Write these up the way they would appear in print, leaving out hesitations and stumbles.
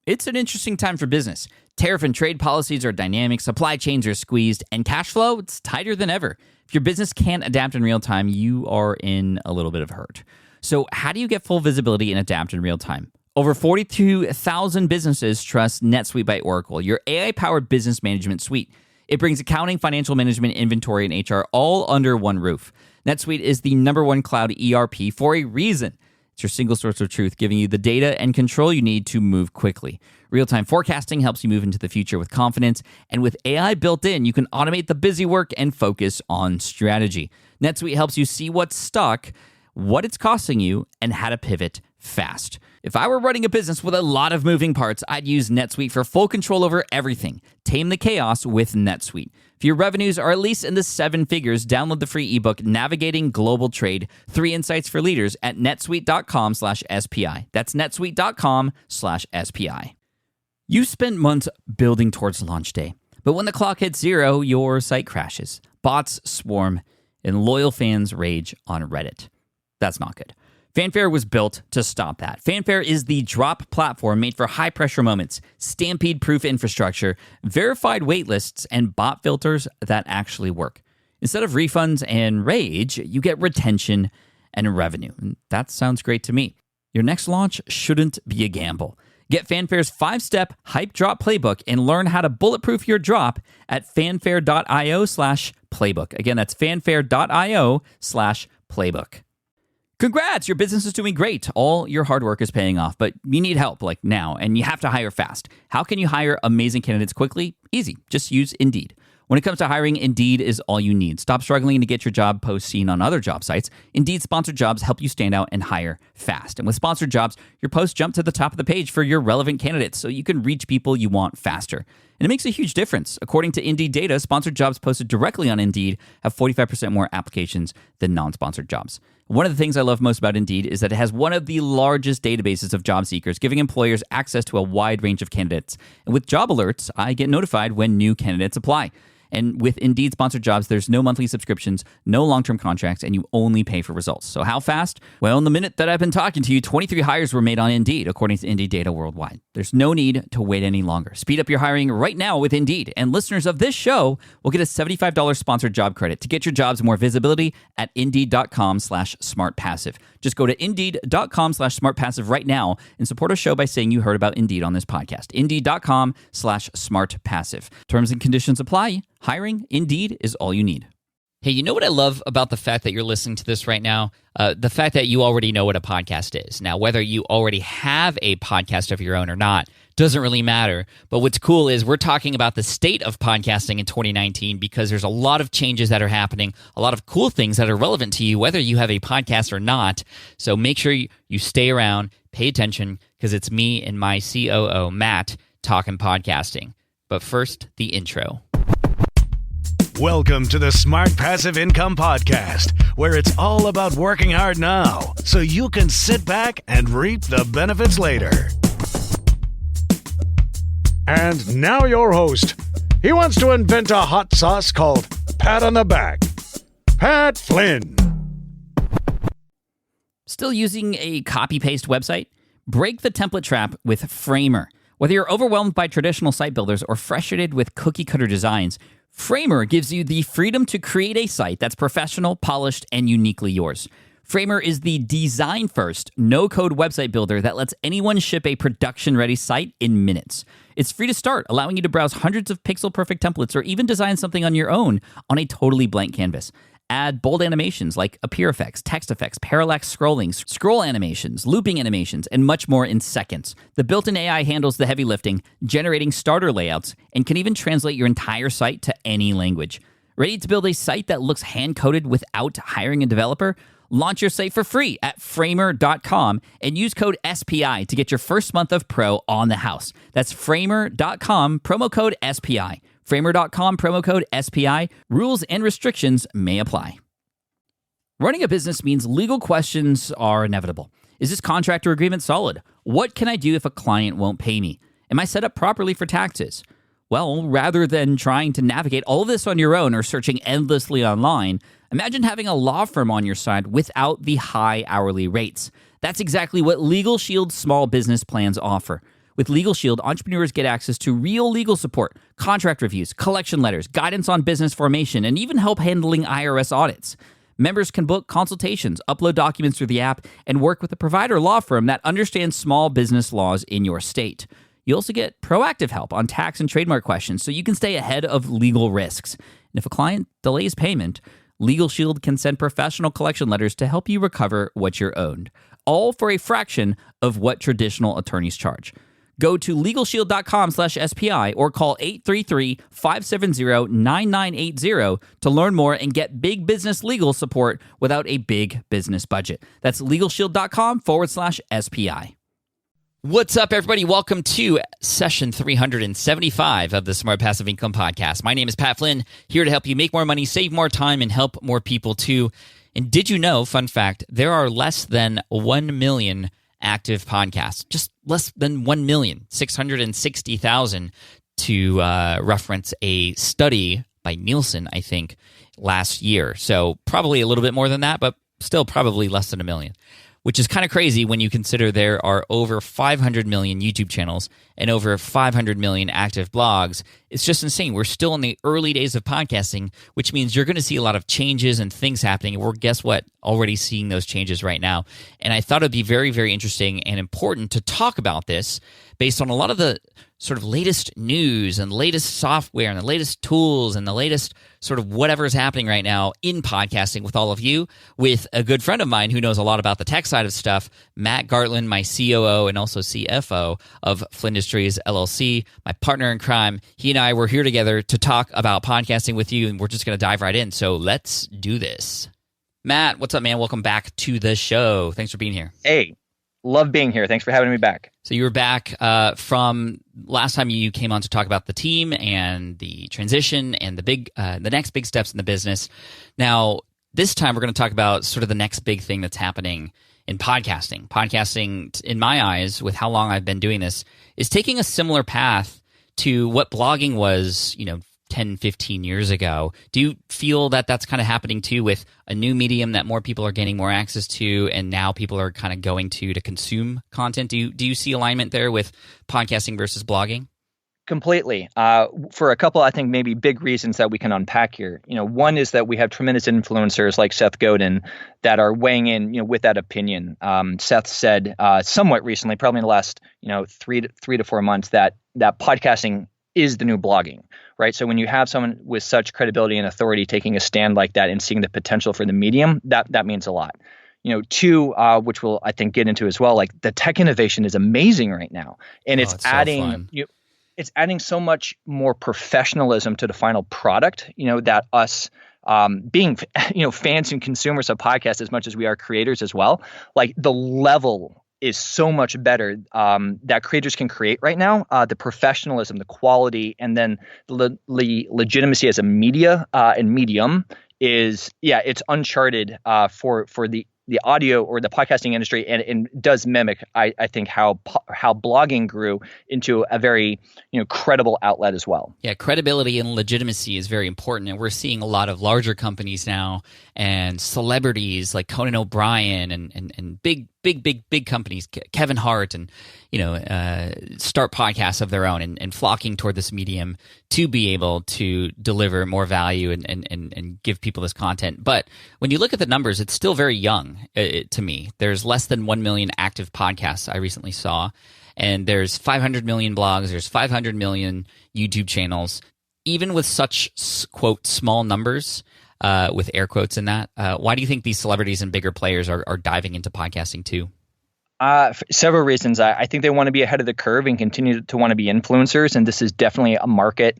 It's an interesting time for business. Tariff and trade policies are dynamic, supply chains are squeezed, and cash flow, it's tighter than ever. If your business can't adapt in real time, you are in a little bit of hurt. So how do you get full visibility and adapt in real time? Over 42,000 businesses trust NetSuite by Oracle, your AI-powered business management suite. It brings accounting, financial management, inventory, and HR all under one roof. NetSuite is the #1 cloud ERP for a reason. It's your single source of truth, giving you the data and control you need to move quickly. Real-time forecasting helps you move into the future with confidence, and with AI built in, you can automate the busy work and focus on strategy. NetSuite helps you see what's stuck, what it's costing you, and how to pivot fast. If I were running a business with a lot of moving parts, I'd use NetSuite for full control over everything. Tame the chaos with NetSuite. If your revenues are at least in the 7 figures, download the free ebook, Navigating Global Trade, 3 Insights for Leaders at netsuite.com/SPI. That's netsuite.com/SPI. You spent months building towards launch day, but when the clock hits 0, your site crashes. Bots swarm, and loyal fans rage on Reddit. That's not good. Fanfare was built to stop that. Fanfare is the drop platform made for high-pressure moments, stampede-proof infrastructure, verified waitlists, and bot filters that actually work. Instead of refunds and rage, you get retention and revenue. And that sounds great to me. Your next launch shouldn't be a gamble. Get Fanfare's 5-step hype drop playbook and learn how to bulletproof your drop at fanfare.io/playbook. Again, that's fanfare.io/playbook. Congrats, your business is doing great. All your hard work is paying off, but you need help like now, and you have to hire fast. How can you hire amazing candidates quickly? Easy. Just use Indeed. When it comes to hiring, Indeed is all you need. Stop struggling to get your job post seen on other job sites. Indeed sponsored jobs help you stand out and hire fast. And with sponsored jobs, your posts jump to the top of the page for your relevant candidates so you can reach people you want faster. And it makes a huge difference. According to Indeed data, sponsored jobs posted directly on Indeed have 45% more applications than non-sponsored jobs. One of the things I love most about Indeed is that it has one of the largest databases of job seekers, giving employers access to a wide range of candidates. And with job alerts, I get notified when new candidates apply. And with Indeed sponsored jobs, there's no monthly subscriptions, no long-term contracts, and you only pay for results. So how fast? Well, in the minute that I've been talking to you, 23 hires were made on Indeed, according to Indeed data worldwide. There's no need to wait any longer. Speed up your hiring right now with Indeed. And listeners of this show will get a $75 sponsored job credit to get your jobs more visibility at Indeed.com/smartpassive. Just go to Indeed.com/smartpassive right now and support our show by saying you heard about Indeed on this podcast. Indeed.com/smartpassive. Terms and conditions apply. Hiring, Indeed, is all you need. Hey, you know what I love about the fact that you're listening to this right now? The fact that you already know what a podcast is. Now, whether you already have a podcast of your own or not doesn't really matter. But what's cool is we're talking about the state of podcasting in 2019 because there's a lot of changes that are happening, a lot of cool things that are relevant to you, whether you have a podcast or not. So make sure you stay around, pay attention, because it's me and my COO, Matt, talking podcasting. But first, the intro. Welcome to the Smart Passive Income Podcast, where it's all about working hard now so you can sit back and reap the benefits later. And now your host. He wants to invent a hot sauce called Pat on the Back. Pat Flynn. Still using a copy-paste website? Break the template trap with Framer. Whether you're overwhelmed by traditional site builders or frustrated with cookie-cutter designs, Framer gives you the freedom to create a site that's professional, polished, and uniquely yours. Framer is the design-first, no-code website builder that lets anyone ship a production-ready site in minutes. It's free to start, allowing you to browse hundreds of pixel-perfect templates or even design something on your own on a totally blank canvas. Add bold animations like appear effects, text effects, parallax scrolling, scroll animations, looping animations, and much more in seconds. The built-in AI handles the heavy lifting, generating starter layouts, and can even translate your entire site to any language. Ready to build a site that looks hand-coded without hiring a developer? Launch your site for free at framer.com and use code SPI to get your first month of Pro on the house. That's framer.com, promo code SPI. Framer.com, promo code SPI. Rules and restrictions may apply. Running a business means legal questions are inevitable. Is this contract or agreement solid? What can I do if a client won't pay me? Am I set up properly for taxes? Well, rather than trying to navigate all of this on your own or searching endlessly online, imagine having a law firm on your side without the high hourly rates. That's exactly what Legal Shield's small business plans offer. With Legal Shield, entrepreneurs get access to real legal support, contract reviews, collection letters, guidance on business formation, and even help handling IRS audits. Members can book consultations, upload documents through the app, and work with a provider law firm that understands small business laws in your state. You also get proactive help on tax and trademark questions so you can stay ahead of legal risks. And if a client delays payment, Legal Shield can send professional collection letters to help you recover what you're owed, all for a fraction of what traditional attorneys charge. Go to LegalShield.com/SPI or call 833-570-9980 to learn more and get big business legal support without a big business budget. That's LegalShield.com/SPI. What's up, everybody? Welcome to session 375 of the Smart Passive Income Podcast. My name is Pat Flynn, here to help you make more money, save more time, and help more people too. And did you know, fun fact, there are less than 1 million active podcasts, just less than 1,660,000 to reference a study by Nielsen, I think, last year. So probably a little bit more than that, but still probably less than 1 million, which is kind of crazy when you consider there are over 500 million YouTube channels and over 500 million active blogs. It's just insane. We're still in the early days of podcasting, which means you're going to see a lot of changes and things happening. And we're, guess what, already seeing those changes right now. And I thought it'd be very, very interesting and important to talk about this based on a lot of the sort of latest news and latest software and the latest tools and the latest sort of whatever is happening right now in podcasting with all of you, with a good friend of mine who knows a lot about the tech side of stuff, Matt Gartland, my COO and also CFO of Flynn Industries LLC, my partner in crime. He and I were here together to talk about podcasting with you, and we're just going to dive right in. So let's do this. Matt, what's up, man? Welcome back to the show. Thanks for being here. Hey, love being here. Thanks for having me back. So you were back from last time you came on to talk about the team and the transition and the next big steps in the business. Now, this time we're going to talk about sort of the next big thing that's happening in podcasting. Podcasting, in my eyes, with how long I've been doing this, is taking a similar path to what blogging was, 10, 15 years ago. Do you feel that that's kind of happening too with a new medium that more people are gaining more access to, and now people are kind of going to consume content? Do you see alignment there with podcasting versus blogging? Completely. For a couple, I think, maybe big reasons that we can unpack here. One is that we have tremendous influencers like Seth Godin that are weighing in, with that opinion. Seth said somewhat recently, probably in the last, 3 to 4 months, that podcasting is the new blogging, right? So when you have someone with such credibility and authority taking a stand like that and seeing the potential for the medium, that means a lot. Two, which we'll, I think, get into as well, like the tech innovation is amazing right now. And it's adding, it's adding so much more professionalism to the final product, that us being, fans and consumers of podcasts as much as we are creators as well, like the level is so much better that creators can create right now. The professionalism, the quality, and then the legitimacy as a media and medium is, it's uncharted for the audio or the podcasting industry, and does mimic, I think, how blogging grew into a very credible outlet as well. Yeah, credibility and legitimacy is very important, and we're seeing a lot of larger companies now and celebrities like Conan O'Brien and big companies, Kevin Hart, and start podcasts of their own and flocking toward this medium to be able to deliver more value and give people this content. But when you look at the numbers, it's still very young to me. There's less than 1 million active podcasts I recently saw, and there's 500 million blogs, there's 500 million YouTube channels. Even with such, quote, small numbers, with air quotes in that, why do you think these celebrities and bigger players are diving into podcasting too? Several reasons. I think they want to be ahead of the curve and continue to want to be influencers. And this is definitely a market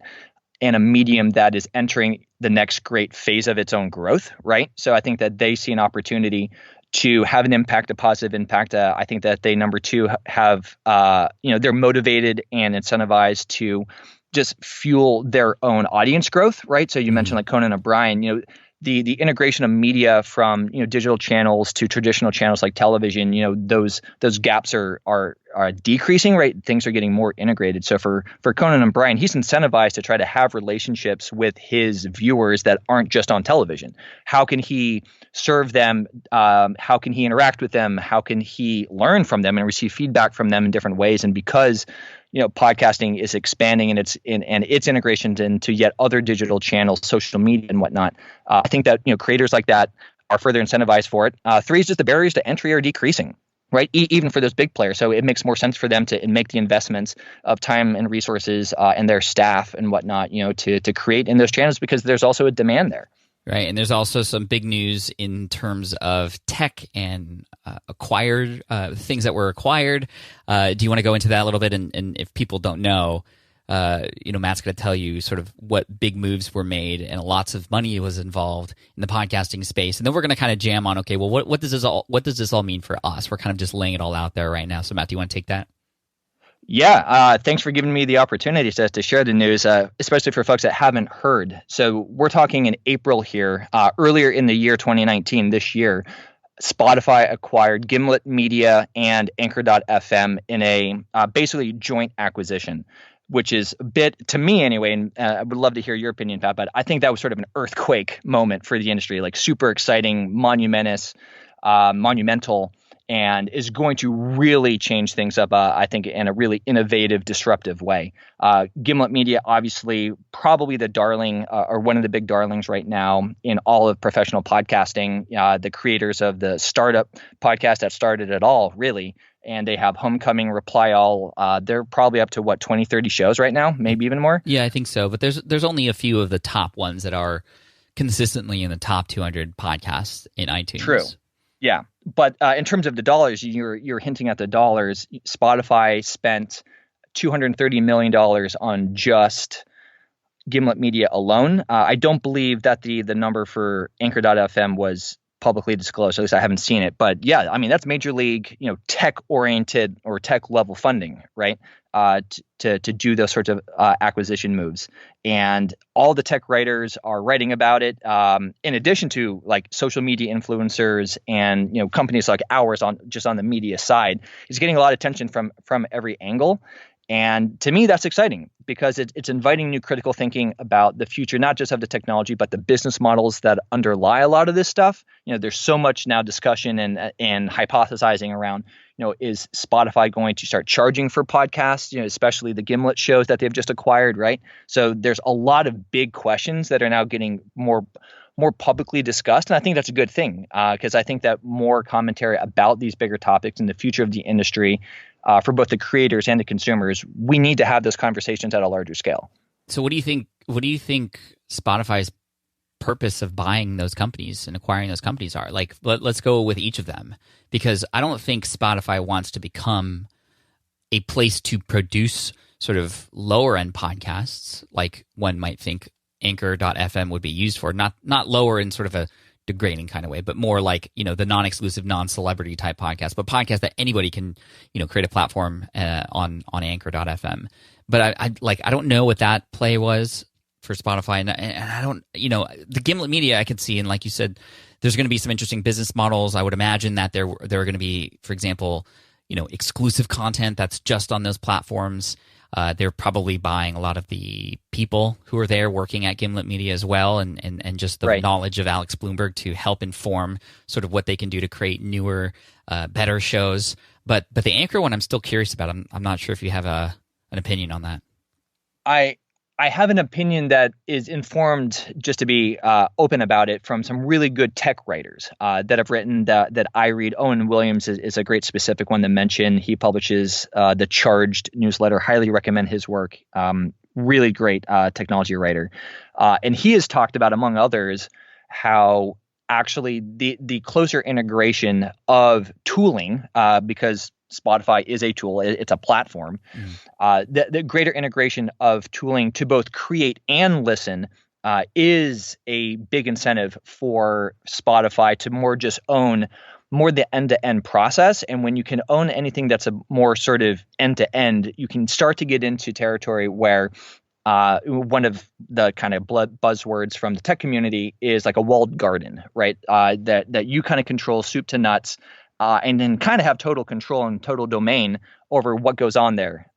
and a medium that is entering the next great phase of its own growth, right? So I think that they see an opportunity to have an impact, a positive impact. I think that they, number two, have, they're motivated and incentivized to just fuel their own audience growth, right? So you mentioned like Conan O'Brien, the integration of media from digital channels to traditional channels like television, those gaps are are decreasing, right? Things are getting more integrated. So for Conan O'Brien, he's incentivized to try to have relationships with his viewers that aren't just on television. How can he serve them? How can he interact with them? How can he learn from them and receive feedback from them in different ways? And because podcasting is expanding and its integrations into yet other digital channels, social media and whatnot, I think that creators like that are further incentivized for it. Three is just the barriers to entry are decreasing, right? Even for those big players. So it makes more sense for them to make the investments of time and resources and their staff and whatnot, to create in those channels because there's also a demand there. Right, and there's also some big news in terms of tech and acquired things that were acquired. Do you want to go into that a little bit? And if people don't know, Matt's going to tell you sort of what big moves were made and lots of money was involved in the podcasting space. And then we're going to kind of jam on, okay, well, what does this all mean for us? We're kind of just laying it all out there right now. So Matt, do you want to take that? Yeah, thanks for giving me the opportunity to share the news, especially for folks that haven't heard. So we're talking in April here. Earlier in the year 2019, this year, Spotify acquired Gimlet Media and Anchor.fm in a basically joint acquisition, which is a bit, to me anyway, and I would love to hear your opinion, Pat, but I think that was sort of an earthquake moment for the industry, like super exciting, monumental, and is going to really change things up, I think, in a really innovative, disruptive way. Gimlet Media, obviously, probably the darling or one of the big darlings right now in all of professional podcasting, the creators of the startup podcast that started it all, really. And they have Homecoming, Reply All. They're probably up to, 20, 30 shows right now, maybe even more? Yeah, I think so. But there's only a few of the top ones that are consistently in the top 200 podcasts in iTunes. True. Yeah. But in terms of the dollars, you're hinting at the dollars. Spotify spent $230 million on just Gimlet Media alone. I don't believe that the number for Anchor.fm was publicly disclosed. At least I haven't seen it. But yeah, I mean, that's major league, tech-oriented or tech-level funding, right? To do those sorts of acquisition moves. And all the tech writers are writing about it, in addition to like social media influencers and companies like ours on the media side. It's getting a lot of attention from every angle. And to me, that's exciting because it's inviting new critical thinking about the future, not just of the technology, but the business models that underlie a lot of this stuff. There's so much now discussion and hypothesizing around, is Spotify going to start charging for podcasts, especially the Gimlet shows that they've just acquired, right? So there's a lot of big questions that are now getting more publicly discussed. And I think that's a good thing because I think that more commentary about these bigger topics and the future of the industry for both the creators and the consumers, we need to have those conversations at a larger scale. So what do you think Spotify's purpose of buying those companies and acquiring those companies are? Like, let's go with each of them, because I don't think Spotify wants to become a place to produce sort of lower end podcasts like one might think Anchor.fm would be used for, not lower in sort of a degrading kind of way, but more like, the non-exclusive, non-celebrity type podcast, but podcast that anybody can, create a platform on Anchor.fm. But I don't know what that play was for Spotify, and I don't, the Gimlet Media I could see, and like you said, there's going to be some interesting business models. I would imagine that there are going to be, for example, exclusive content that's just on those platforms. They're probably buying a lot of the people who are there working at Gimlet Media as well, and just the knowledge of Alex Bloomberg to help inform sort of what they can do to create newer, better shows. But the Anchor one, I'm still curious about. I'm not sure if you have an opinion on that. I have an opinion that is informed, just to be open about it, from some really good tech writers that have written that I read. Owen Williams is a great specific one to mention. He publishes the Charged newsletter. Highly recommend his work. Really great technology writer. And he has talked about, among others, how actually the closer integration of tooling, because Spotify is a tool, it's a platform. The greater integration of tooling to both create and listen is a big incentive for Spotify to more just own more the end-to-end process. And when you can own anything that's a more sort of end-to-end, you can start to get into territory where one of the kind of buzzwords from the tech community is like a walled garden, right? That you kind of control soup to nuts. and then kind of have total control and total domain over what goes on there,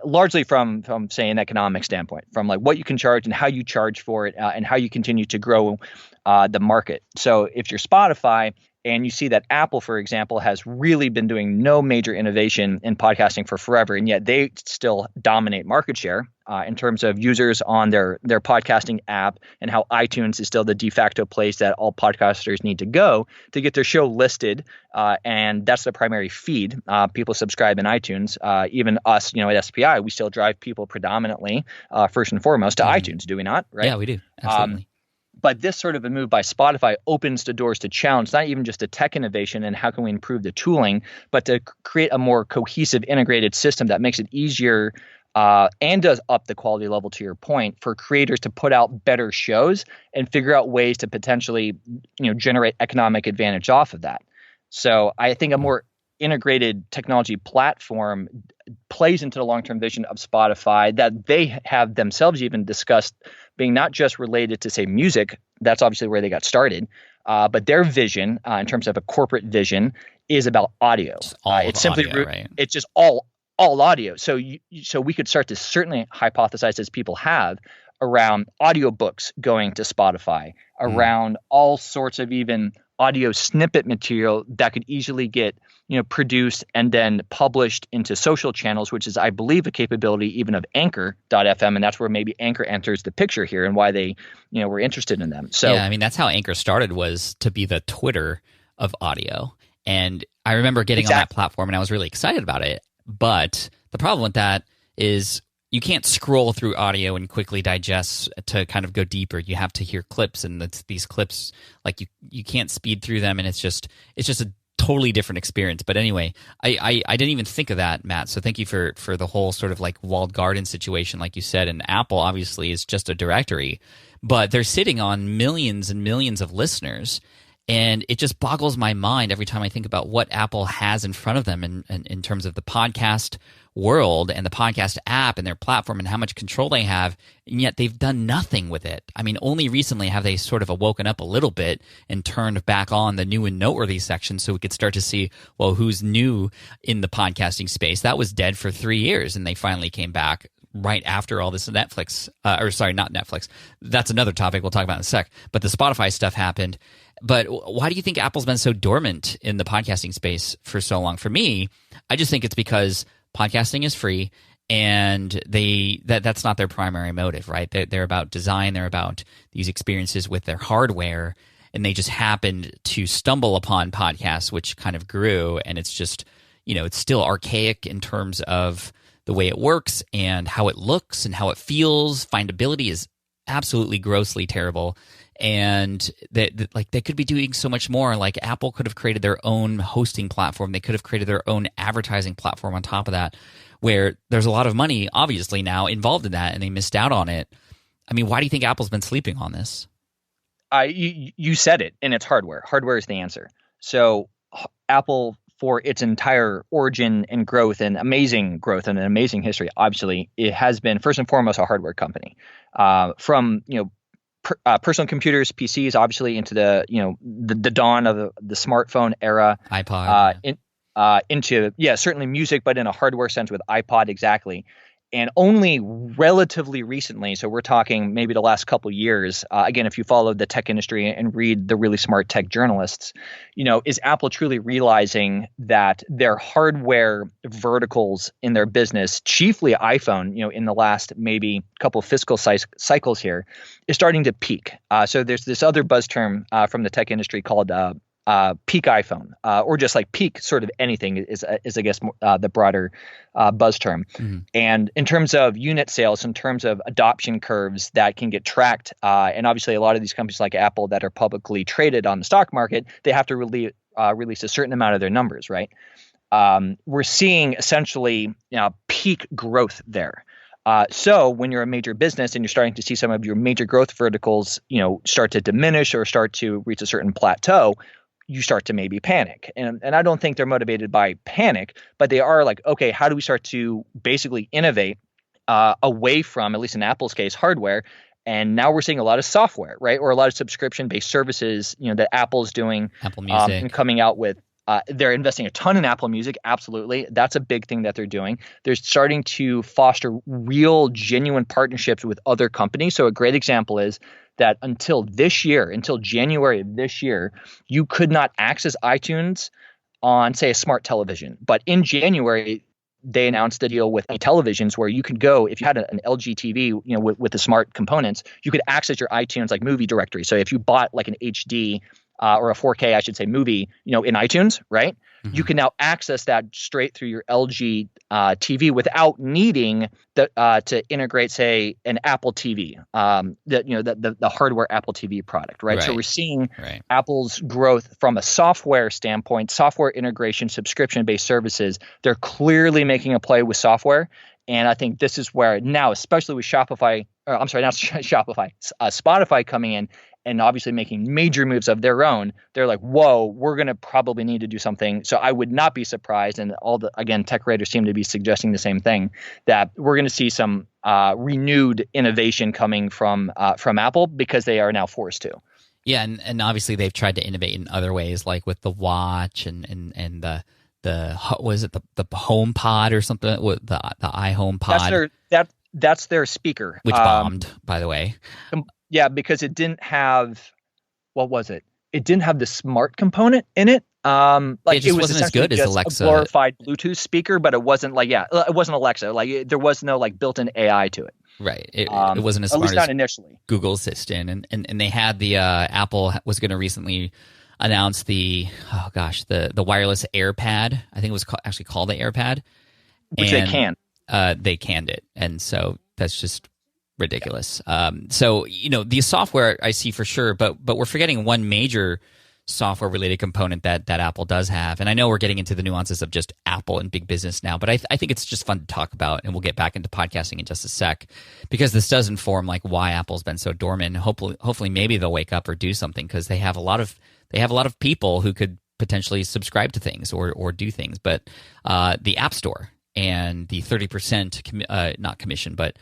largely from say an economic standpoint, from like what you can charge and how you charge for it, and how you continue to grow the market. So if you're Spotify and you see that Apple, for example, has really been doing no major innovation in podcasting for forever, and yet they still dominate market share in terms of users on their podcasting app, and how iTunes is still the de facto place that all podcasters need to go to get their show listed, and that's the primary feed. People subscribe in iTunes. Even us, at SPI, we still drive people predominantly, first and foremost, to iTunes. Do we not? Right? Yeah, we do. Absolutely. But this sort of a move by Spotify opens the doors to challenge not even just a tech innovation and how can we improve the tooling, but to create a more cohesive, integrated system that makes it easier and does up the quality level, to your point, for creators to put out better shows and figure out ways to potentially, generate economic advantage off of that. So I think a more integrated technology platform plays into the long-term vision of Spotify that they have themselves even discussed being not just related to, say, music. That's obviously where they got started. But their vision, in terms of a corporate vision, is about audio. It's simply audio, right? It's just all audio. So so we could start to certainly hypothesize, as people have, around audiobooks going to Spotify, around all sorts of even audio snippet material that could easily get produced and then published into social channels, which is, I believe, a capability even of Anchor.fm, and that's where maybe Anchor enters the picture here and why they were interested in them. So yeah, I mean, that's how Anchor started, was to be the Twitter of audio. And I remember getting on that platform and I was really excited about it. But the problem with that is you can't scroll through audio and quickly digest to kind of go deeper. You have to hear clips, and these clips, like you can't speed through them, and it's just a totally different experience. But anyway, I didn't even think of that, Matt. So thank you for the whole sort of like walled garden situation, like you said. And Apple obviously is just a directory, but they're sitting on millions and millions of listeners. And it just boggles my mind every time I think about what Apple has in front of them in terms of the podcast world and the podcast app and their platform and how much control they have, and yet they've done nothing with it. I mean, only recently have they sort of awoken up a little bit and turned back on the new and noteworthy section so we could start to see, well, who's new in the podcasting space. That was dead for 3 years, and they finally came back right after all this Netflix, not Netflix. That's another topic we'll talk about in a sec. But the Spotify stuff happened. But why do you think Apple's been so dormant in the podcasting space for so long? For me, I just think it's because podcasting is free, and that's not their primary motive, right? They're about design. They're about these experiences with their hardware, and they just happened to stumble upon podcasts, which kind of grew, and it's just, it's still archaic in terms of the way it works and how it looks and how it feels. Findability is absolutely grossly terrible. And they could be doing so much more. Like Apple could have created their own hosting platform. They could have created their own advertising platform on top of that, where there's a lot of money obviously now involved in that, and they missed out on it. I mean, why do you think Apple's been sleeping on this? You said it, and it's hardware. Hardware is the answer. So Apple, for its entire origin and growth and amazing growth and an amazing history, obviously, it has been first and foremost a hardware company. From personal computers, PCs, obviously, into the dawn of the smartphone era, iPod, into certainly music, but in a hardware sense with iPod, exactly. And only relatively recently, so we're talking maybe the last couple years, again, if you follow the tech industry and read the really smart tech journalists, is Apple truly realizing that their hardware verticals in their business, chiefly iPhone, in the last maybe couple of fiscal cycles here, is starting to peak. So there's this other buzz term from the tech industry called peak iPhone, or just like peak sort of anything is I guess the broader buzz term. Mm-hmm. And in terms of unit sales, in terms of adoption curves that can get tracked, and obviously a lot of these companies like Apple that are publicly traded on the stock market, they have to release a certain amount of their numbers, right? We're seeing essentially peak growth there. So when you're a major business and you're starting to see some of your major growth verticals, start to diminish or start to reach a certain plateau, you start to maybe panic. And I don't think they're motivated by panic, but they are like, okay, how do we start to basically innovate away from, at least in Apple's case, hardware? And now we're seeing a lot of software, right? Or a lot of subscription-based services, that Apple's doing, Apple Music, and coming out with They're investing a ton in Apple Music. Absolutely. That's a big thing that they're doing. They're starting to foster real, genuine partnerships with other companies. So a great example is that until January of this year, you could not access iTunes on, say, a smart television. But in January, they announced a deal with televisions where you could go, if you had an LG TV, with the smart components, you could access your iTunes like movie directory. So if you bought like an HD or a 4K, I should say, movie, in iTunes, right? Mm-hmm. You can now access that straight through your LG TV without needing to integrate, say, an Apple TV, the hardware Apple TV product, right? So we're seeing Apple's growth from a software standpoint, software integration, subscription-based services. They're clearly making a play with software. And I think this is where now, especially with Spotify coming in and obviously making major moves of their own, they're like, whoa, we're going to probably need to do something. So I would not be surprised. And tech writers seem to be suggesting the same thing, that we're going to see some renewed innovation coming from Apple because they are now forced to. Yeah. And obviously they've tried to innovate in other ways, like with the watch and the HomePod or something, with the iHomePod. That's their speaker, which bombed, by the way. Yeah, because it didn't have, what was it? It didn't have the smart component in it. It wasn't as good as Alexa. A glorified Bluetooth speaker, but it wasn't it wasn't Alexa. There was no built-in AI to it. Right. It wasn't as smart, at least not initially. Google Assistant, and they had the Apple was going to recently announce the wireless AirPad. I think it was actually called the AirPad, which they can. They canned it, and so that's just ridiculous. So the software I see for sure, but we're forgetting one major software related component that Apple does have. And I know we're getting into the nuances of just Apple and big business now, but I think it's just fun to talk about, and we'll get back into podcasting in just a sec, because this does inform why Apple's been so dormant. Hopefully maybe they'll wake up or do something, because they have a lot of people who could potentially subscribe to things or do things. But the App Store and the 30% not commission, but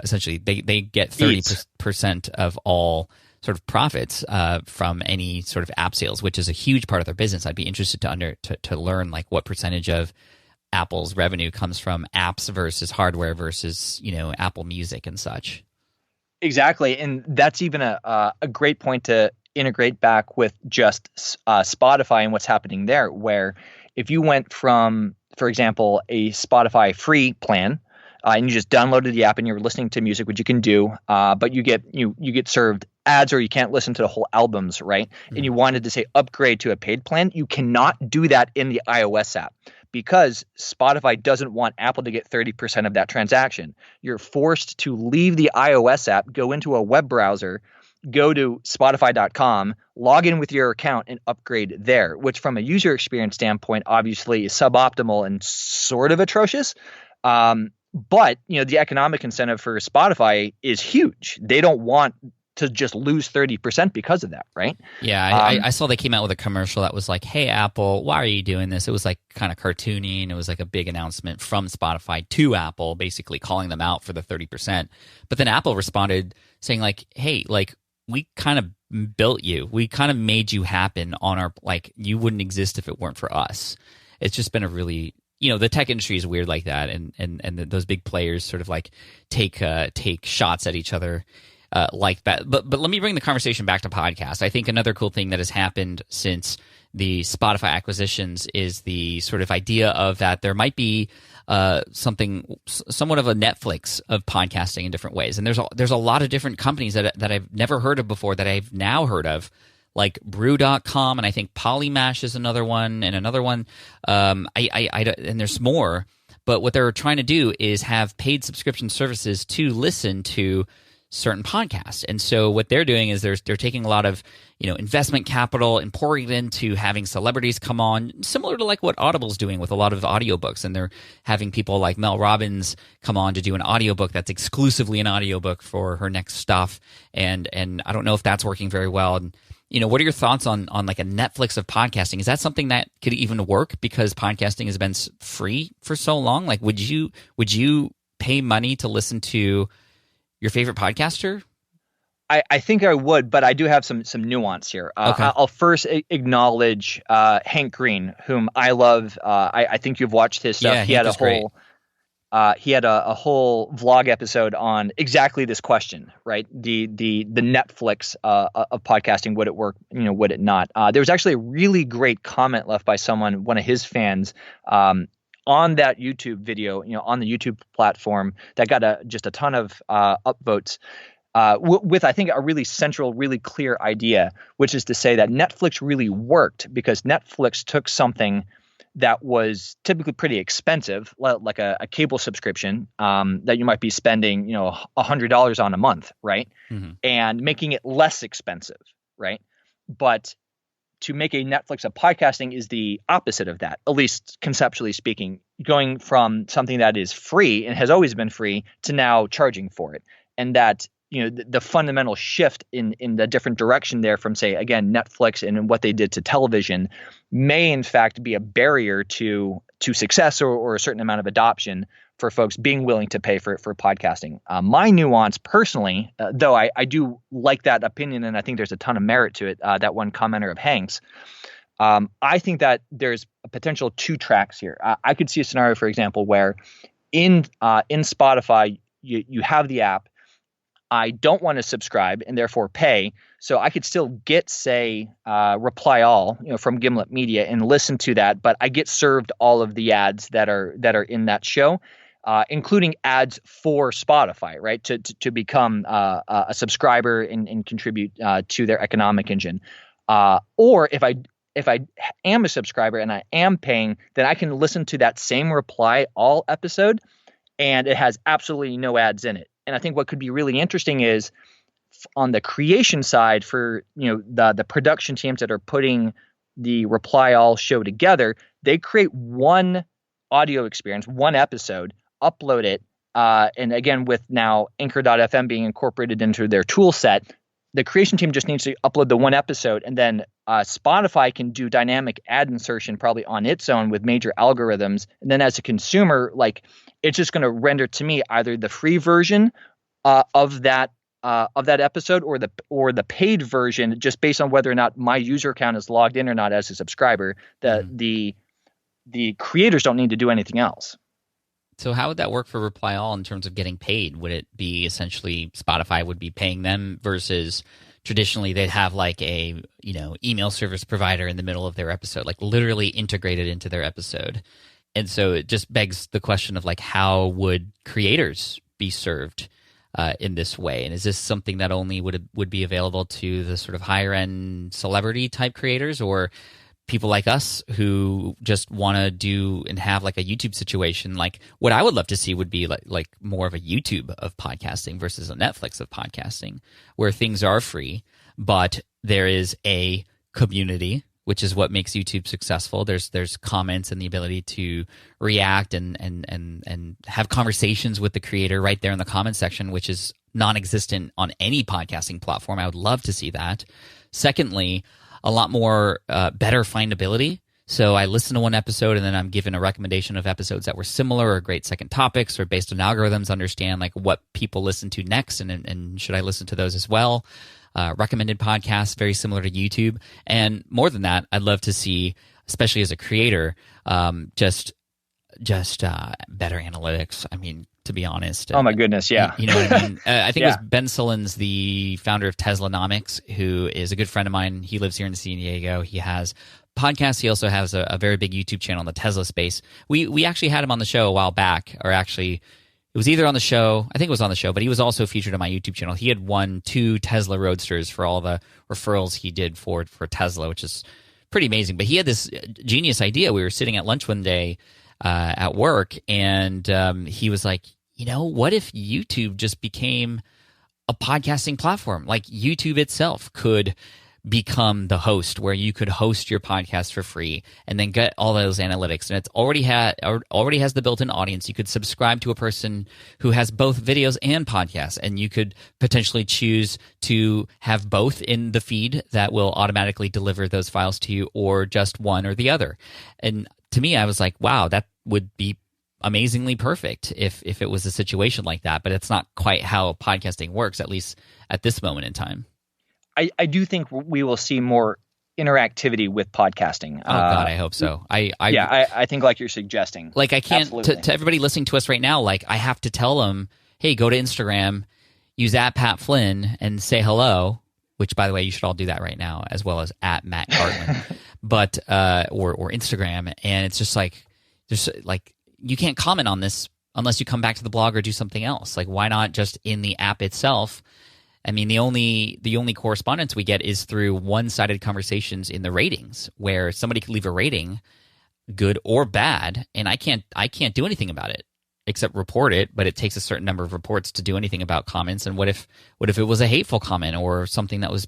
essentially they get 30% of all sort of profits from any sort of app sales, which is a huge part of their business. I'd be interested to learn what percentage of Apple's revenue comes from apps versus hardware versus Apple Music and such. Exactly, and that's even a great point to integrate back with just Spotify and what's happening there, where if you went from, for example, a Spotify free plan, and you just downloaded the app and you're listening to music, which you can do, but you get served ads, or you can't listen to the whole albums, right? Mm-hmm. And you wanted to say upgrade to a paid plan, you cannot do that in the iOS app, because Spotify doesn't want Apple to get 30% of that transaction. You're forced to leave the iOS app, go into a web browser, go to Spotify.com, log in with your account, and upgrade there, which from a user experience standpoint, obviously is suboptimal and sort of atrocious. But the economic incentive for Spotify is huge. They don't want to just lose 30% because of that, right? Yeah, I saw they came out with a commercial that was like, "Hey Apple, why are you doing this?" It was kind of cartoony, and it was a big announcement from Spotify to Apple, basically calling them out for the 30%. But then Apple responded saying "Hey, we kind of built you. We kind of made you happen on our you wouldn't exist if it weren't for us." It's just been a really the tech industry is weird like that, and those big players sort of take shots at each other like that. But let me bring the conversation back to podcast. I think another cool thing that has happened since the Spotify acquisitions is the sort of idea of that there might be something somewhat of a Netflix of podcasting in different ways. And there's a lot of different companies that I've never heard of before that I've now heard of, like Brew.com, and I think Polymash is another one, and another one. And there's more. But what they're trying to do is have paid subscription services to listen to certain podcasts. And so what they're doing is they're taking a lot of investment capital and pouring it into having celebrities come on, similar to what Audible's doing with a lot of audiobooks. And they're having people like Mel Robbins come on to do an audiobook that's exclusively an audiobook for her next stuff. And I don't know if that's working very well. And what are your thoughts on a Netflix of podcasting? Is that something that could even work, because podcasting has been free for so long? Would you pay money to listen to your favorite podcaster? I think I would, but I do have some nuance here. Okay. I'll first acknowledge Hank Green, whom I love. I think you've watched his stuff. Yeah, he had Hank is great. he had a whole vlog episode on exactly this question, right? The Netflix of podcasting, would it work? Would it not? There was actually a really great comment left by one of his fans, on that YouTube video, on the YouTube platform, that got just a ton of upvotes. With I think a really central, really clear idea, which is to say that Netflix really worked because Netflix took something that was typically pretty expensive, like a cable subscription, that you might be spending, $100 on a month, right? Mm-hmm. And making it less expensive, right? But to make a Netflix of podcasting is the opposite of that, at least conceptually speaking, going from something that is free and has always been free to now charging for it. And that, the fundamental shift in the different direction there from, say, again, Netflix and what they did to television may in fact be a barrier to success or a certain amount of adoption for folks being willing to pay for podcasting. My nuance personally, though I do like that opinion and I think there's a ton of merit to it, that one commenter of Hank's, I think that there's a potential two tracks here. I could see a scenario, for example, where in Spotify, you have the app. I don't want to subscribe and therefore pay. So I could still get, say, Reply All, from Gimlet Media and listen to that, but I get served all of the ads that are in that show, including ads for Spotify, right? To become a subscriber and contribute to their economic engine. Or if I am a subscriber and I am paying, then I can listen to that same Reply All episode, and it has absolutely no ads in it. And I think what could be really interesting is on the creation side for the production teams that are putting the Reply All show together, they create one audio experience, one episode, upload it, and again with now Anchor.fm being incorporated into their tool set, the creation team just needs to upload the one episode, and then Spotify can do dynamic ad insertion probably on its own with major algorithms. And then as a consumer, it's just going to render to me either the free version of that episode or the paid version, just based on whether or not my user account is logged in or not as a subscriber. The creators don't need to do anything else. So how would that work for Reply All in terms of getting paid? Would it be essentially Spotify would be paying them versus traditionally they'd have like a email service provider in the middle of their episode, like literally integrated into their episode? And so it just begs the question of how would creators be served in this way? And is this something that only would be available to the sort of higher end celebrity type creators, or people like us who just want to do and have like a YouTube situation? Like what I would love to see would be like more of a YouTube of podcasting versus a Netflix of podcasting, where things are free, but there is a community, which is what makes YouTube successful. There's comments and the ability to react and have conversations with the creator right there in the comment section, which is non-existent on any podcasting platform. I would love to see that. Secondly, a lot more better findability. So I listen to one episode and then I'm given a recommendation of episodes that were similar or great second topics, or based on algorithms, understand like what people listen to next and should I listen to those as well. Recommended podcasts, very similar to YouTube. And more than that, I'd love to see, especially as a creator, just better analytics. I mean, to be honest. Oh my goodness, yeah. You know what I mean? I think it was Ben Sullins, the founder of Teslanomics, who is a good friend of mine. He lives here in San Diego. He has podcasts. He also has a very big YouTube channel in the Tesla space. We actually had him on the show a while back, or actually it was either on the show, I think it was on the show, but he was also featured on my YouTube channel. He had won 2 Tesla Roadsters for all the referrals he did for Tesla, which is pretty amazing. But he had this genius idea. We were sitting at lunch one day at work, and he was like, what if YouTube just became a podcasting platform? Like YouTube itself could become the host, where you could host your podcast for free and then get all those analytics. And it's already has the built-in audience. You could subscribe to a person who has both videos and podcasts, and you could potentially choose to have both in the feed that will automatically deliver those files to you, or just one or the other. And to me, I was like, wow, that would be amazingly perfect if it was a situation like that, but it's not quite how podcasting works, at least at this moment in time. I do think we will see more interactivity with podcasting. Oh God, I hope so. I think like you're suggesting. Like I can't to everybody listening to us right now. Like I have to tell them, hey, go to Instagram, use @PatFlynn and say hello. Which, by the way, you should all do that right now, as well as @MattGartland, but or Instagram. And it's just like there's like you can't comment on this unless you come back to the blog or do something else. Like why not just in the app itself? I mean, the only correspondence we get is through one-sided conversations in the ratings, where somebody could leave a rating, good or bad, and I can't do anything about it except report it. But it takes a certain number of reports to do anything about comments. And what if it was a hateful comment or something that was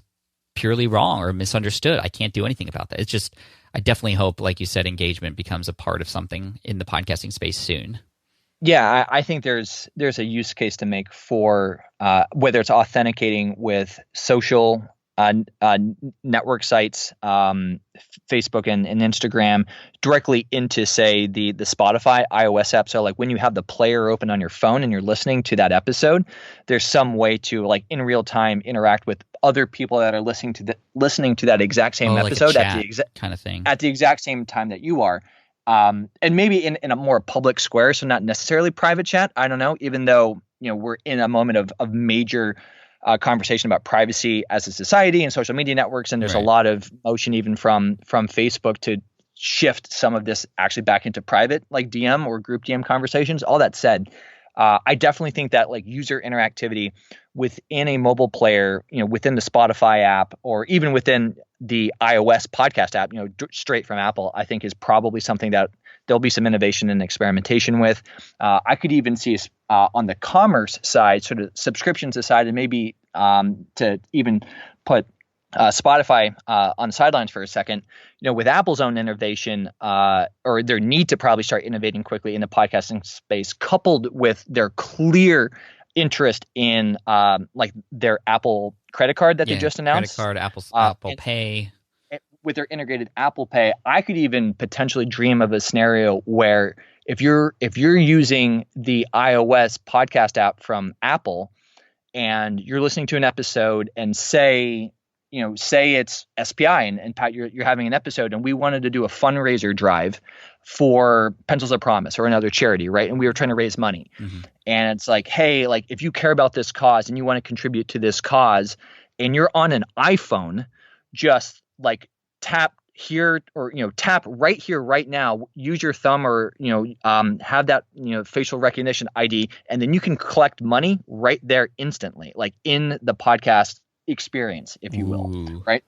purely wrong or misunderstood? I can't do anything about that. It's just I definitely hope, like you said, engagement becomes a part of something in the podcasting space soon. Yeah, I think there's a use case to make for whether it's authenticating with social network sites, Facebook and Instagram, directly into, say, the Spotify iOS app. So like when you have the player open on your phone and you're listening to that episode, there's some way to like in real time interact with other people that are listening to that exact same episode like a chat kind of thing at the exact same time that you are. And maybe in a more public square, so not necessarily private chat. I don't know, even though, we're in a moment of major conversation about privacy as a society and social media networks. And there's a lot of motion even from Facebook to shift some of this actually back into private, like DM or group DM conversations. All that said, I definitely think that like user interactivity within a mobile player, within the Spotify app or even within the iOS podcast app, straight from Apple, I think is probably something that there'll be some innovation and experimentation with. I could even see on the commerce side, sort of subscriptions aside, and maybe to even put Spotify on the sidelines for a second, with Apple's own innovation or their need to probably start innovating quickly in the podcasting space, coupled with their clear interest in like their Apple credit card that they just announced. Credit card, Apple Pay. With their integrated Apple Pay, I could even potentially dream of a scenario where if you're using the iOS podcast app from Apple and you're listening to an episode and say it's SPI and Pat, you're having an episode and we wanted to do a fundraiser drive for Pencils of Promise or another charity, right? And we were trying to raise money. Mm-hmm. And it's like, hey, like if you care about this cause and you want to contribute to this cause and you're on an iPhone, just like tap here or, tap right here, right now, use your thumb or, have that, facial recognition ID, and then you can collect money right there instantly, like in the podcast experience, if you will. Ooh. Right.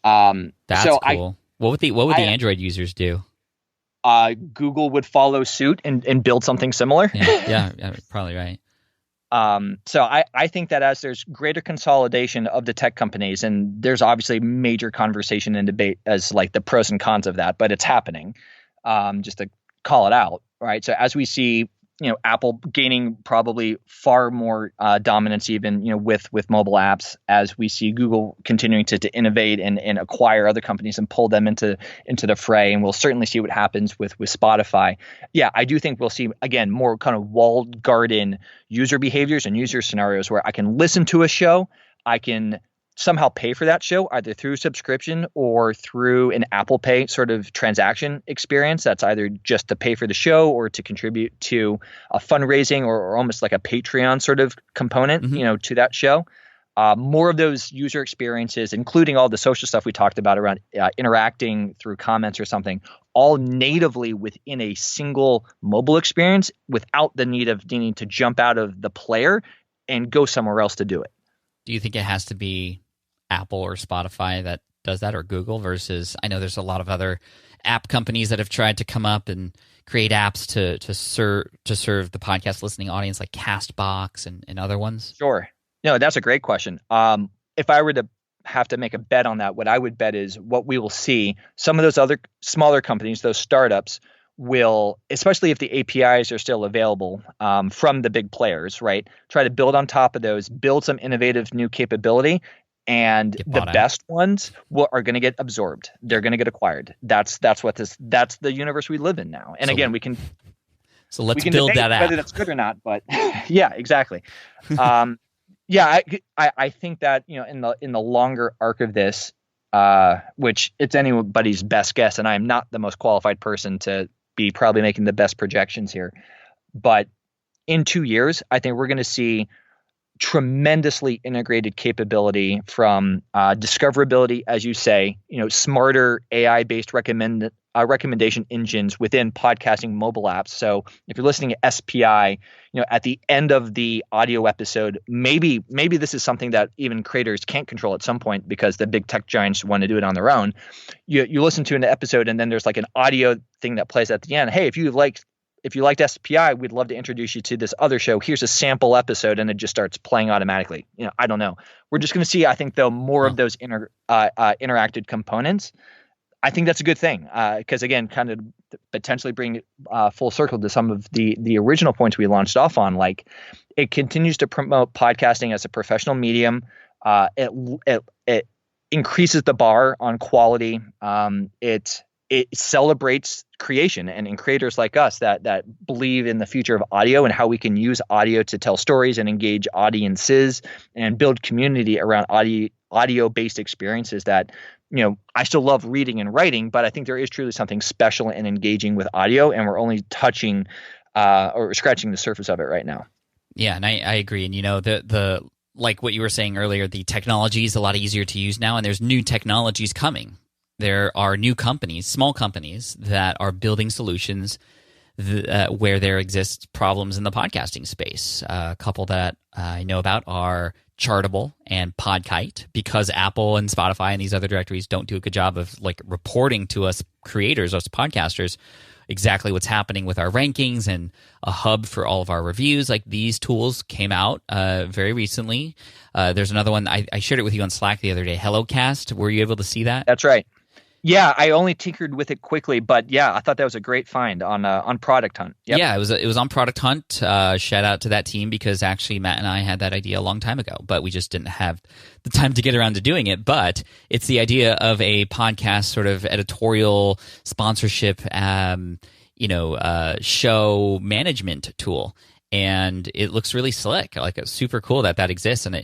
That's so cool. What would the Android users do? Google would follow suit and build something similar. Yeah, probably right. So I think that as there's greater consolidation of the tech companies, and there's obviously major conversation and debate as like the pros and cons of that, but it's happening, just to call it out, right? So as we see, Apple gaining probably far more dominance even, with mobile apps, as we see Google continuing to innovate and acquire other companies and pull them into the fray. And we'll certainly see what happens with Spotify. Yeah, I do think we'll see, again, more kind of walled garden user behaviors and user scenarios where I can listen to a show, I can somehow pay for that show either through subscription or through an Apple Pay sort of transaction experience. That's either just to pay for the show or to contribute to a fundraising or almost like a Patreon sort of component, to that show. More of those user experiences, including all the social stuff we talked about around interacting through comments or something, all natively within a single mobile experience without the need of needing to jump out of the player and go somewhere else to do it. Do you think it has to be Apple or Spotify that does that, or Google, versus I know there's a lot of other app companies that have tried to come up and create apps to serve the podcast listening audience, like Castbox and other ones? Sure. No, that's a great question. If I were to have to make a bet on that, what I would bet is what we will see, some of those other smaller companies, those startups, will, especially if the APIs are still available from the big players, right? Try to build on top of those, build some innovative new capability, and the best ones are going to get absorbed. They're going to get acquired. That's the universe we live in now. And again, we can. So let's we can build debate that app. whether that's good or not, but yeah, exactly. I think that, in the longer arc of this, which it's anybody's best guess, and I am not the most qualified person to be probably making the best projections here, but in 2 years, I think we're going to see tremendously integrated capability from discoverability, as you say, smarter AI-based recommendation engines within podcasting mobile apps. So if you're listening to SPI, at the end of the audio episode, maybe this is something that even creators can't control at some point because the big tech giants want to do it on their own. You listen to an episode and then there's like an audio thing that plays at the end. Hey, if you liked SPI, we'd love to introduce you to this other show. Here's a sample episode, and it just starts playing automatically. I don't know. We're just going to see, I think, though, more of those interacted components. I think that's a good thing because, again, kind of potentially bring full circle to some of the original points we launched off on. Like, it continues to promote podcasting as a professional medium. It increases the bar on quality. It celebrates creation and creators like us that believe in the future of audio and how we can use audio to tell stories and engage audiences and build community around audio-based experiences that, I still love reading and writing, but I think there is truly something special and engaging with audio, and we're only touching or scratching the surface of it right now. Yeah, and I agree. And, the like what you were saying earlier, the technology is a lot easier to use now, and there's new technologies coming. There are new companies, small companies, that are building solutions where there exists problems in the podcasting space. A couple that I know about are Chartable and Podkite, because Apple and Spotify and these other directories don't do a good job of reporting to us creators, us podcasters, exactly what's happening with our rankings and a hub for all of our reviews. Like, these tools came out very recently. There's another one. I shared it with you on Slack the other day, HelloCast. Were you able to see that? That's right. Yeah, I only tinkered with it quickly, but yeah, I thought that was a great find on Product Hunt. Yep. Yeah, it was on Product Hunt. Shout out to that team, because actually Matt and I had that idea a long time ago, but we just didn't have the time to get around to doing it. But it's the idea of a podcast sort of editorial sponsorship, show management tool. And it looks really slick. Like, it's super cool that exists. And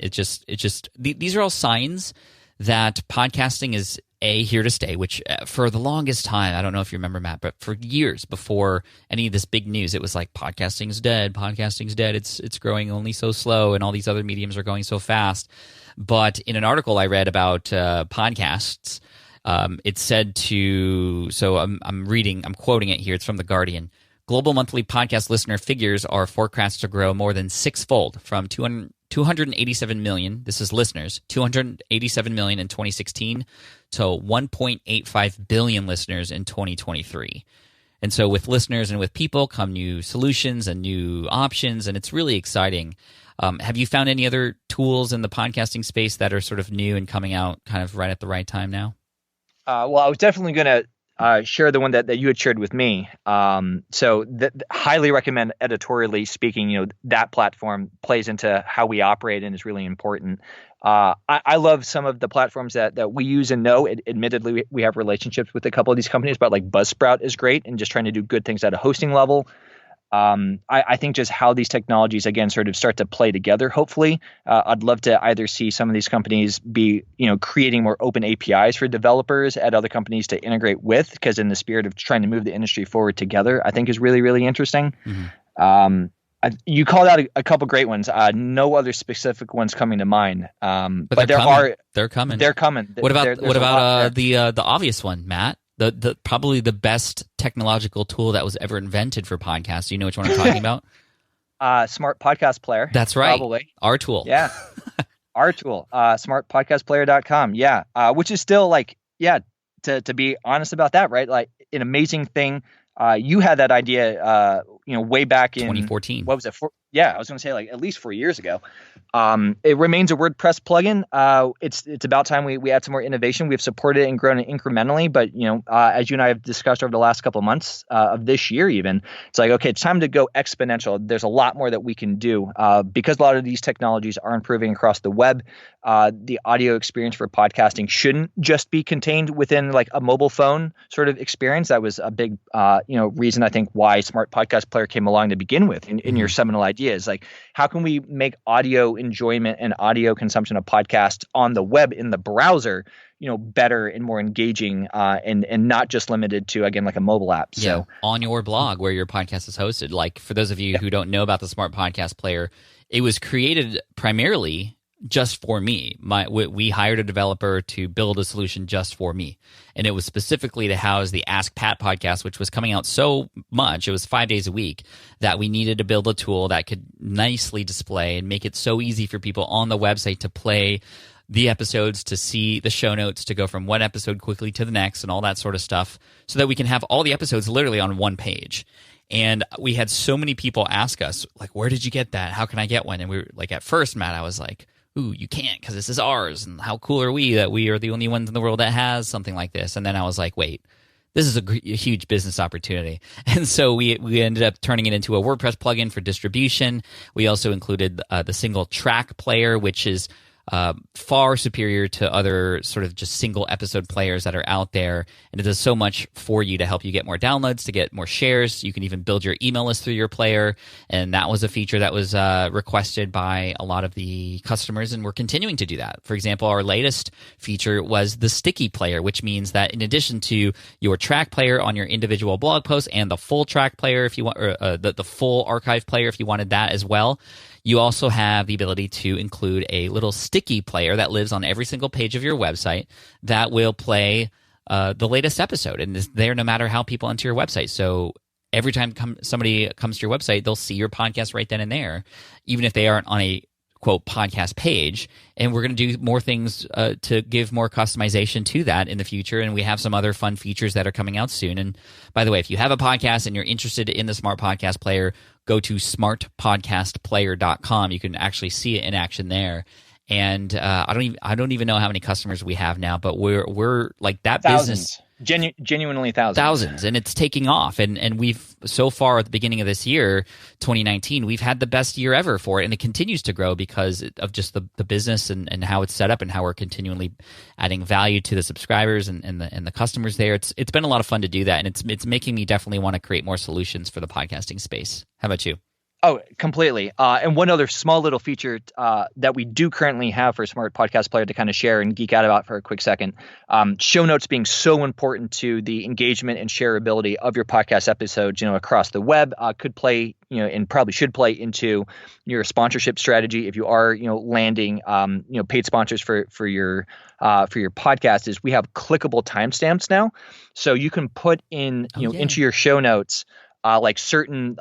these are all signs that podcasting is here to stay, which for the longest time, I don't know if you remember, Matt, but for years before any of this big news, it was like, podcasting's dead, it's growing only so slow, and all these other mediums are going so fast. But in an article I read about podcasts, it said so I'm quoting it here, it's from The Guardian. Global monthly podcast listener figures are forecast to grow more than sixfold, from 287 million, this is listeners, 287 million in 2016 to 1.85 billion listeners in 2023. And so with listeners and with people come new solutions and new options, and it's really exciting. Have you found any other tools in the podcasting space that are sort of new and coming out kind of right at the right time now? Well, I was definitely going to share the one that you had shared with me. So highly recommend, editorially speaking, that platform plays into how we operate and is really important. I love some of the platforms that we use and know. Admittedly, we have relationships with a couple of these companies, but like Buzzsprout is great and just trying to do good things at a hosting level. I think just how these technologies, again, sort of start to play together, hopefully. I'd love to either see some of these companies be, creating more open APIs for developers at other companies to integrate with, because in the spirit of trying to move the industry forward together, I think is really, really interesting. Mm-hmm. You called out a couple great ones. No other specific ones coming to mind. But they're coming. They're coming. What about the obvious one, Matt? The probably the best technological tool that was ever invented for podcasts. Do you know which one I'm talking about? Smart Podcast Player. That's right. Probably. Our tool. Yeah. Our tool. Smartpodcastplayer.com. Yeah. Which is still to be honest about that, right? Like, an amazing thing. You had that idea, way back in 2014. What was it? Yeah, I was going to say like at least 4 years ago. It remains a WordPress plugin. It's about time we add some more innovation. We've supported it and grown it incrementally, but as you and I have discussed over the last couple of months of this year, even it's like, okay, it's time to go exponential. There's a lot more that we can do because a lot of these technologies are improving across the web. The audio experience for podcasting shouldn't just be contained within like a mobile phone sort of experience. That was a big reason I think why Smart Podcast Player came along to begin with in your seminal idea is like, how can we make audio enjoyment and audio consumption of podcasts on the web in the browser, better and more engaging and not just limited to, again, like a mobile app. So on your blog where your podcast is hosted, like for those of you who don't know about the Smart Podcast Player, it was created primarily just for me. We hired a developer to build a solution just for me. And it was specifically to house the Ask Pat podcast, which was coming out so much. It was 5 days a week that we needed to build a tool that could nicely display and make it so easy for people on the website to play the episodes, to see the show notes, to go from one episode quickly to the next and all that sort of stuff so that we can have all the episodes literally on one page. And we had so many people ask us, like, where did you get that? How can I get one? And we were like, at first, Matt, I was like, ooh, you can't because this is ours. And how cool are we that we are the only ones in the world that has something like this? And then I was like, wait, this is a huge business opportunity. And so we ended up turning it into a WordPress plugin for distribution. We also included the single track player, which is far superior to other sort of just single episode players that are out there. And it does so much for you to help you get more downloads, to get more shares. You can even build your email list through your player. And that was a feature that was requested by a lot of the customers, and we're continuing to do that. For example, our latest feature was the sticky player, which means that in addition to your track player on your individual blog posts and the full track player, if you want, or the full archive player, if you wanted that as well, you also have the ability to include a little sticky player that lives on every single page of your website that will play the latest episode, and is there no matter how people enter your website. So every time somebody comes to your website, they'll see your podcast right then and there, even if they aren't on a quote podcast page. And we're going to do more things to give more customization to that in the future. And we have some other fun features that are coming out soon. And by the way, if you have a podcast and you're interested in the Smart Podcast Player, go to smartpodcastplayer.com. You can actually see it in action there. And I don't even know how many customers we have now, but we're like that thousands. business. Genuinely thousands, and it's taking off. And we've so far at the beginning of this year, 2019, we've had the best year ever for it, and it continues to grow because of just the business and how it's set up and how we're continually adding value to the subscribers and the customers there. It's been a lot of fun to do that, and it's making me definitely want to create more solutions for the podcasting space. How about you? Oh, completely. And one other small little feature that we do currently have for Smart Podcast Player to kind of share and geek out about for a quick second. Show notes being so important to the engagement and shareability of your podcast episodes, across the web, could play, and probably should play into your sponsorship strategy if you are, landing, paid sponsors for your podcast. Is we have clickable timestamps now, so you can put in, into your show notes. Like certain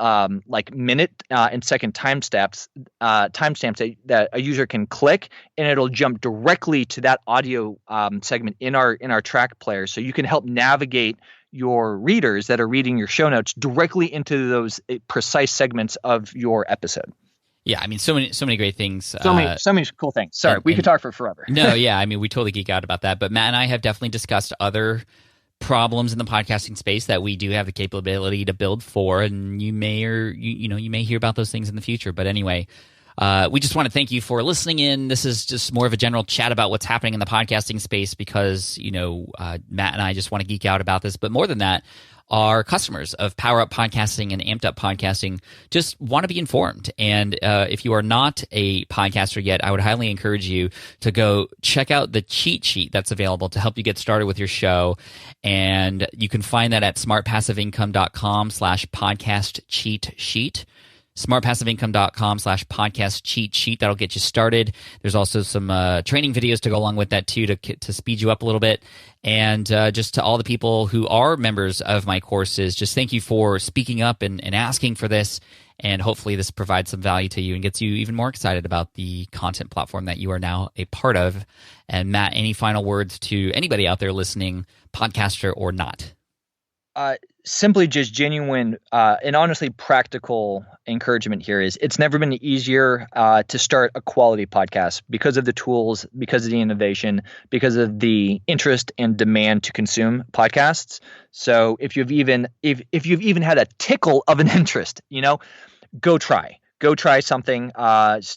like minute and second timestamps that a user can click, and it'll jump directly to that audio segment in our track player. So you can help navigate your readers that are reading your show notes directly into those precise segments of your episode. Yeah, I mean, so many great things. So many cool things. Sorry, we could talk for forever. No, yeah, I mean, we totally geek out about that. But Matt and I have definitely discussed other problems in the podcasting space that we do have the capability to build for, and you may hear about those things in the future. But anyway, we just want to thank you for listening in. This is just more of a general chat about what's happening in the podcasting space because Matt and I just want to geek out about this. But more than that, our customers of Power Up Podcasting and Amped Up Podcasting just want to be informed. And if you are not a podcaster yet, I would highly encourage you to go check out the cheat sheet that's available to help you get started with your show. And you can find that at smartpassiveincome.com/podcast cheat sheet. smartpassiveincome.com/podcast cheat sheet. That'll get you started. There's also some training videos to go along with that too to speed you up a little bit. And just to all the people who are members of my courses, just thank you for speaking up and asking for this. And hopefully this provides some value to you and gets you even more excited about the content platform that you are now a part of. And Matt, any final words to anybody out there listening, podcaster or not? simply just genuine and honestly practical encouragement here is it's never been easier to start a quality podcast because of the tools, because of the innovation, because of the interest and demand to consume podcasts. So if you've even had a tickle of an interest, go try something.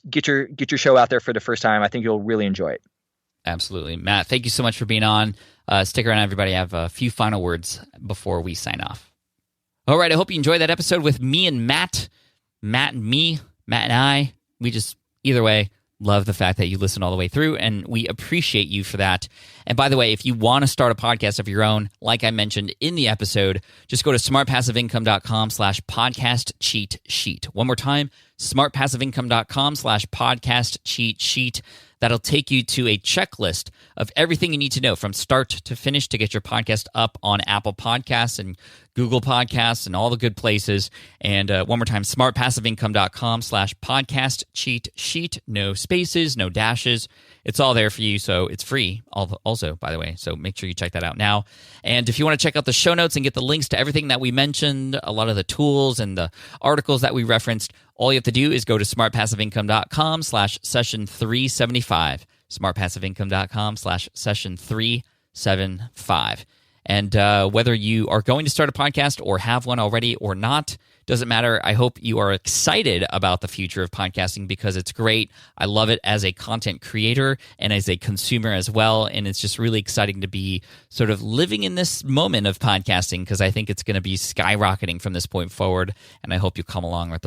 Get your show out there for the first time. I think you'll really enjoy it. Absolutely. Matt, thank you so much for being on. Stick around, everybody. I have a few final words before we sign off. All right, I hope you enjoyed that episode with me and Matt. Matt and me, Matt and I. We just, either way, love the fact that you listened all the way through, and we appreciate you for that. And by the way, if you want to start a podcast of your own, like I mentioned in the episode, just go to smartpassiveincome.com/podcast cheat sheet. One more time, smartpassiveincome.com/podcast cheat sheet. That'll take you to a checklist of everything you need to know from start to finish to get your podcast up on Apple Podcasts and Google Podcasts and all the good places. And one more time, smartpassiveincome.com/podcast cheat sheet. No spaces, no dashes. It's all there for you, so it's free also, by the way. So make sure you check that out now. And if you want to check out the show notes and get the links to everything that we mentioned, a lot of the tools and the articles that we referenced, all you have to do is go to smartpassiveincome.com/session 375. smartpassiveincome.com/session 375. And whether you are going to start a podcast or have one already or not, doesn't matter. I hope you are excited about the future of podcasting because it's great. I love it as a content creator and as a consumer as well. And it's just really exciting to be sort of living in this moment of podcasting because I think it's going to be skyrocketing from this point forward. And I hope you come along with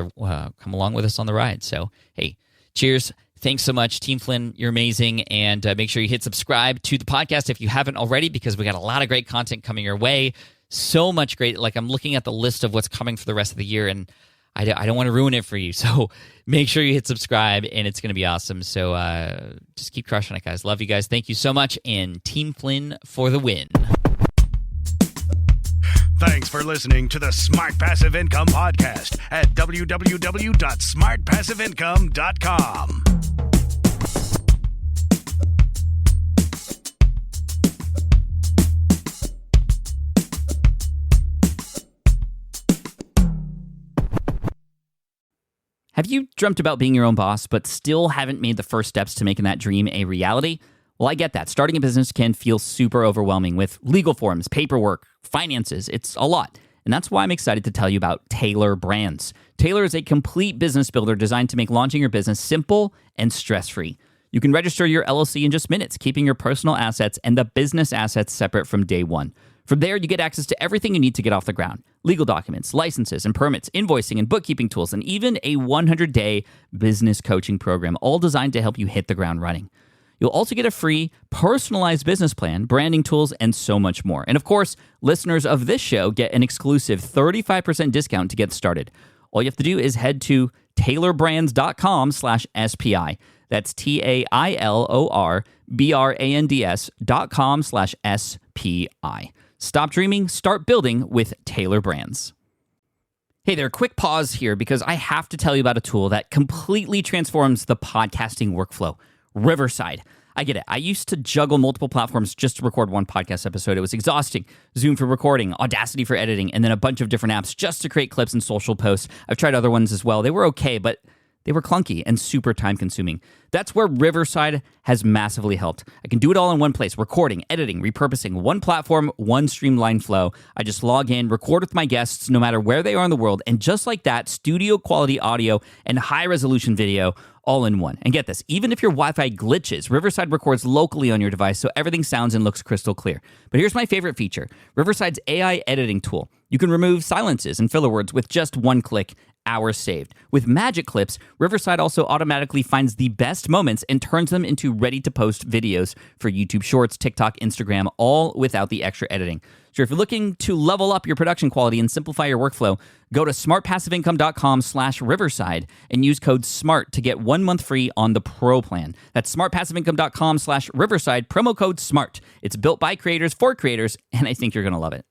us on the ride. So, hey, cheers. Thanks so much, Team Flynn. You're amazing. And make sure you hit subscribe to the podcast if you haven't already because we got a lot of great content coming your way. So much great. Like I'm looking at the list of what's coming for the rest of the year, and I don't want to ruin it for you. So make sure you hit subscribe, and it's going to be awesome. So just keep crushing it, guys. Love you guys. Thank you so much, and Team Flynn for the win. Thanks for listening to the Smart Passive Income Podcast at www.smartpassiveincome.com. Have you dreamt about being your own boss, but still haven't made the first steps to making that dream a reality? Well, I get that. Starting a business can feel super overwhelming with legal forms, paperwork, finances. It's a lot. And that's why I'm excited to tell you about Taylor Brands. Taylor is a complete business builder designed to make launching your business simple and stress-free. You can register your LLC in just minutes, keeping your personal assets and the business assets separate from day one. From there, you get access to everything you need to get off the ground. Legal documents, licenses and permits, invoicing and bookkeeping tools, and even a 100-day business coaching program, all designed to help you hit the ground running. You'll also get a free, personalized business plan, branding tools, and so much more. And of course, listeners of this show get an exclusive 35% discount to get started. All you have to do is head to taylorbrands.com/SPI. That's TAILORBRANDS.com/SPI. Stop dreaming, start building with Taylor Brands. Hey there, quick pause here because I have to tell you about a tool that completely transforms the podcasting workflow, Riverside. I get it. I used to juggle multiple platforms just to record one podcast episode. It was exhausting. Zoom for recording, Audacity for editing, and then a bunch of different apps just to create clips and social posts. I've tried other ones as well. They were okay, but they were clunky and super time-consuming. That's where Riverside has massively helped. I can do it all in one place, recording, editing, repurposing, one platform, one streamlined flow. I just log in, record with my guests no matter where they are in the world, and just like that, studio-quality audio and high-resolution video all in one. And get this, even if your Wi-Fi glitches, Riverside records locally on your device so everything sounds and looks crystal clear. But here's my favorite feature, Riverside's AI editing tool. You can remove silences and filler words with just one click, hours saved. With Magic Clips, Riverside also automatically finds the best moments and turns them into ready-to-post videos for YouTube Shorts, TikTok, Instagram, all without the extra editing. So if you're looking to level up your production quality and simplify your workflow, go to smartpassiveincome.com/Riverside and use code SMART to get 1 month free on the Pro plan. That's smartpassiveincome.com/Riverside, promo code SMART. It's built by creators for creators, and I think you're going to love it.